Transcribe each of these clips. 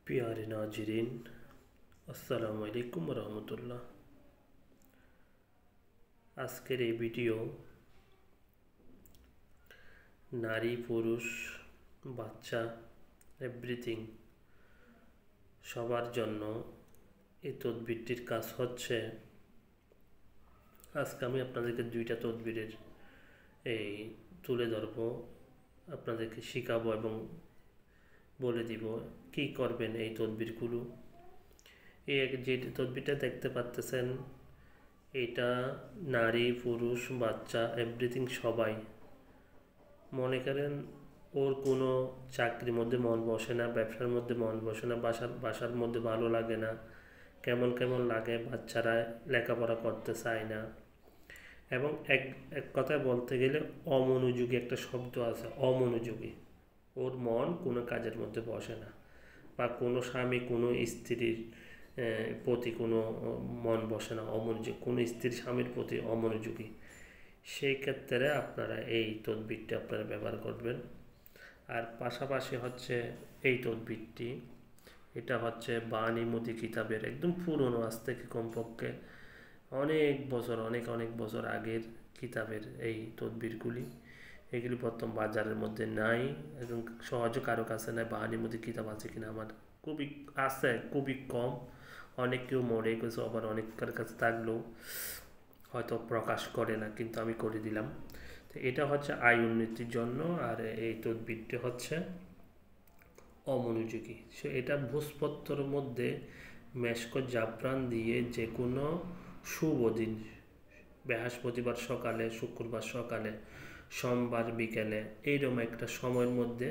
प्यारे नाजरीन, अस्सलामु अलैकुम रहमतुल्लाह। आजकेर এই ভিডিও নারী পুরুষ বাচ্চা এভরিথিং সবার জন্য এই তদবিরটির কাজ হচ্ছে। আজকে আমি আপনাদেরকে দুইটা তদবিরের এই তুলে ধরব, আপনাদেরকে শেখাবো এবং বলে দিব কি করবেন এই তদবিরগুলো। এই যে তদবিরটা দেখতে পাচ্ছেন, এটা নারী পুরুষ বাচ্চা এভরিথিং সবাই। মনে করেন ওর কোনো চাকরির মধ্যে মন বসে না, ব্যবসার মধ্যে মন বসে না, বাসার মধ্যে ভালো লাগে না, কেমন কেমন লাগে, বাচ্চারা লেখাপড়া করতে চায় না, এবং এক কথায় বলতে গেলে অমনোযোগী একটা শব্দ আছে, অমনোযোগী। ওর মন কোনো কাজের মধ্যে বসে না, বা কোনো স্বামী কোনো স্ত্রীর প্রতি কোনো মন বসে না, অমনোযোগী, কোনো স্ত্রীর স্বামীর প্রতি অমনোযোগী। সেই ক্ষেত্রে আপনারা এই তদবিরটি আপনারা ব্যবহার করবেন। আর পাশাপাশি হচ্ছে এই তদবিরটি, এটা হচ্ছে বাণীমতি কিতাবের একদম পুরনো, আজ থেকে কমপক্ষে অনেক বছর অনেক বছর আগের কিতাবের এই তদবিরগুলি। এগুলি বর্তমান বাজারের মধ্যে নাই এবং সহজে কারো কাছে নাই। বাণীমতি কিতাব আছে কিনা আমার খুবই আছে, খুবই কম। অনেক কেউ মরে গেছে, আবার অনেকের কাছে থাকলেও হয়তো প্রকাশ করে না, কিন্তু আমি করে দিলাম। তো এটা হচ্ছে আয় উন্নতির জন্য। আর এই তদবিরটি হচ্ছে অমনোযোগী। সো এটা ভোজপত্রের মধ্যে মেশক জাফরান দিয়ে যে কোনো শুভ দিন, বৃহস্পতিবার সকালে, শুক্রবার সকালে, সোমবার বিকেলে, এইরকম একটা সময়ের মধ্যে,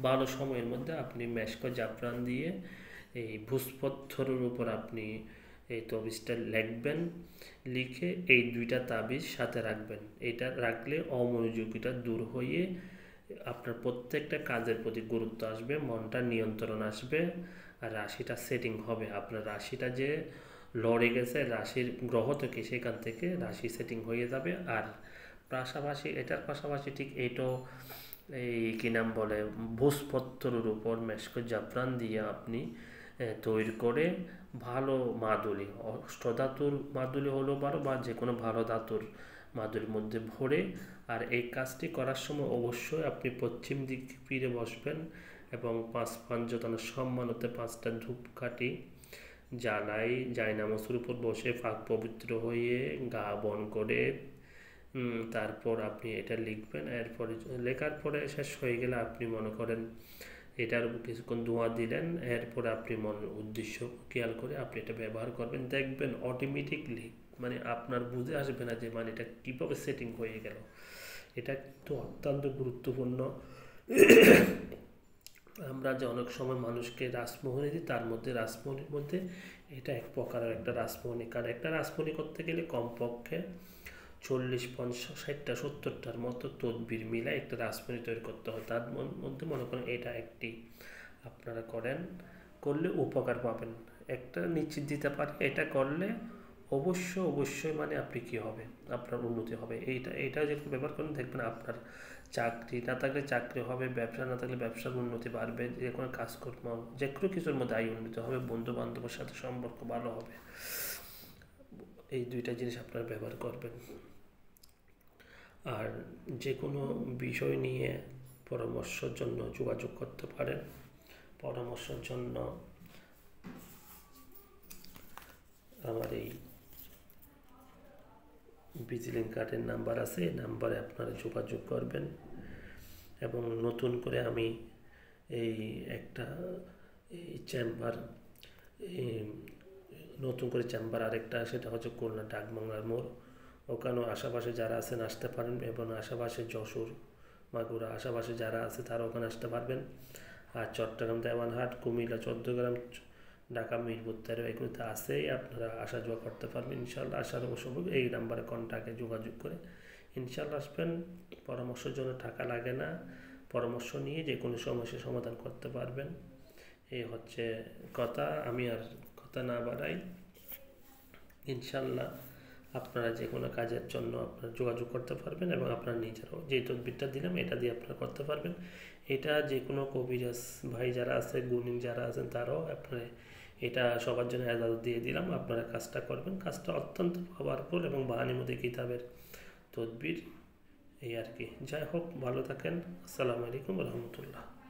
ভালো সময়ের মধ্যে আপনি মেশক জাফরান দিয়ে এই ভোজপত্রের উপর আপনি এই তাবিজটা লিখবেন। লিখে এই দুইটা তাবিজ সাথে রাখবেন। এটা রাখলে অমনোযোগীটা দূর হয়ে আপনার প্রত্যেকটা কাজের প্রতি গুরুত্ব আসবে, মনটা নিয়ন্ত্রণ আসবে, আর রাশিটা সেটিং হবে। আপনার রাশিটা যে লড়ে গেছে রাশির গ্রহ থেকে, সেখান থেকে রাশি সেটিং হয়ে যাবে। আর এটার পাশাপাশি ঠিক এইটাও এই কী নাম বলে, ভোজপত্রের উপর মেশক জাফরান দিয়ে আপনি তৈরি করে ভালো মাদুলি, অষ্টধাতুর মাদুলি হলো ভালো, বা যে কোনো ভালো ধাতুর মাদুলির মধ্যে ভরে। আর এই কাজটি করার সময় অবশ্যই আপনি পশ্চিম দিক ফিরে বসবেন এবং পাঁচ পাঞ্চতনের সম্মানতে 5টা ধূপকাঠি জ্বালাই জায়নামাজের উপর বসে পাক পবিত্র হয়ে গা বন করে তারপর আপনি এটা লিখবেন। এরপরে লেখার পরে শেষ হয়ে গেলে আপনি মনে করেন এটার উপর কিছুক্ষণ ধোঁয়া দিলেন, এরপরে আপনি মনের উদ্দেশ্য খেয়াল করে আপনি এটা ব্যবহার করবেন। দেখবেন অটোমেটিকলি মানে আপনার বুঝে আসবে না যে মানে এটা কীভাবে সেটিং হয়ে গেল। এটা কিন্তু অত্যন্ত গুরুত্বপূর্ণ। আমরা যে অনেক সময় মানুষকে রাসমোহনী দিই, তার মধ্যে রাসমোহনীর মধ্যে এটা এক প্রকারের একটা রাসমোহনী। কারণ একটা রাসমোহনী করতে গেলে কমপক্ষে 40, 50, 60টা 70টার মতো তদবির মিলায় একটা রাসমণি তৈরি করতে হয়। তার মধ্যে মনে করেন এটা একটি আপনারা করলে উপকার পাবেন। একটা নিশ্চিত দিতে পারে, এটা করলে অবশ্যই মানে আপনি কি হবে, আপনার উন্নতি হবে। এইটা যেটা ব্যবহার করেন, দেখবেন আপনার চাকরি না থাকলে চাকরি হবে, ব্যবসা না থাকলে ব্যবসার উন্নতি বাড়বে, যে কোনো কাজকর্ম, যে কোনো কিছুর মধ্যে আয় উন্নতি হবে, বন্ধু বান্ধবের সাথে সম্পর্ক ভালো হবে। এই দুইটা জিনিস আপনারা ব্যবহার করবেন। আর যে কোনো বিষয় নিয়ে পরামর্শের জন্য যোগাযোগ করতে পারেন। পরামর্শের জন্য আমার এই ভিজিটিং কার্ডের নাম্বার আছে, এই নাম্বারে আপনারা যোগাযোগ করবেন। এবং নতুন করে আমি একটা চেম্বার, নতুন করে চেম্বার আরেকটা, সেটা হচ্ছে খুলনা ডাকবাংলার মোড়। ওখানেও আশেপাশে যারা আছেন আসতে পারেন, এবং আশেপাশে যশোর, মাগুরা আশেপাশে যারা আছে তারা ওখানে আসতে পারবেন। আর চট্টগ্রাম, দেওয়ানহাট, কুমিল্লা, চৌদ্দগ্রাম, ঢাকা, মিরপুর 13 এগুলোতে আসেই আপনারা আসা যাওয়া করতে পারবেন। ইনশাল্লাহ আসার অবশ্যই এই নাম্বারে কন্ট্যাক্টে যোগাযোগ করে ইনশাল্লাহ আসবেন। পরামর্শের জন্য টাকা লাগে না, পরামর্শ নিয়ে যে কোনো সমস্যার সমাধান করতে পারবেন। এই হচ্ছে কথা। আমি আর কথা না বাড়াই, ইনশাল্লাহ আপনারা যে কোনো কাজের জন্য আপনারা যোগাযোগ করতে পারবেন, এবং আপনারা নিজেরাও যে তদবিরটা দিলাম এটা দিয়ে আপনারা করতে পারবেন। এটা যে কোনো কবিরাজ ভাই যারা আছে, গুণিন যারা আছেন, তারাও আপনারা এটা সবার জন্য এজাজত দিয়ে দিলাম, আপনারা কাজটা করবেন। কাজটা অত্যন্ত পাওয়ারফুল এবং বাহানিমতি কিতাবের তদবির, এই আর কি। যাই হোক, ভালো থাকেন। আসসালামু আলাইকুম রহমতুল্লাহ।